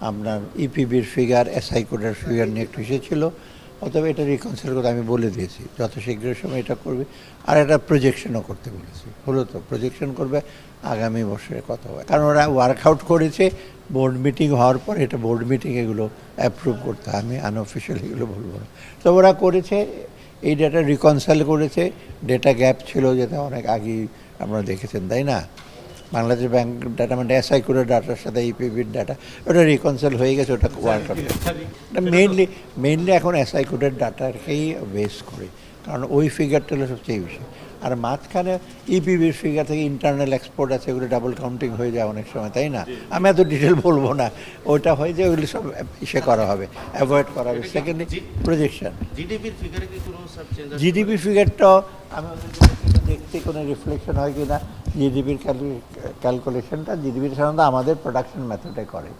আপনার ইপিবির figure SI কোডের figure নিয়ে একটু ছিল, অথবা এটা রিকনসিডার করতে আমি বলে দিয়েছি যত শীঘ্র সময় এটা করবে। আর একটা প্রজেকশনও করতে বলেছি, হলো তো প্রজেকশন করবে আগামী বছরের কথা হয়, কারণ ওরা ওয়ার্কআউট করেছে। বোর্ড মিটিং হওয়ার পর এটা বোর্ড মিটিং এগুলো অ্যাপ্রুভ করতে, আমি আনঅফিসিয়াল এগুলো বলবো না। তো ওরা করেছে, এই ডেটা রিকনসাইল করেছে। ডেটা গ্যাপ ছিল, যেটা অনেক আগেই আপনারা দেখেছেন, তাই না? বাংলাদেশ ব্যাংক ডাটা মানে এসআই কোডের ডাটার সাথে ইপিবির ডাটা ওটা রিকনসাইল হয়ে গেছে, ওটা ওয়ার্ক করবে। এটা মেইনলি এখন এসআই কোডের ডাটাকেই বেস করে, কারণ ওই ফিগারটা হলো সবচেয়ে বেশি। আর মাঝখানে ইপিবির ফিগার থেকে ইন্টারনাল এক্সপোর্ট আছে, ওগুলো ডাবল কাউন্টিং হয়ে যায় অনেক সময়, তাই না? আমি এত ডিটেল বলবো না, ওইটা হয়ে যায়, ওইগুলো সব ইসে করা হবে, অ্যাভয়েড করা হবে। সেকেন্ডলি প্রজেকশন জিডিপির ফিগারটাও আমি দেখছি কোনো রিফ্লেকশন হয় কি না। জিডিপির ক্যালকুলেশনটা জিডিপির সাধারণত আমাদের প্রোডাকশন মেথডে করে।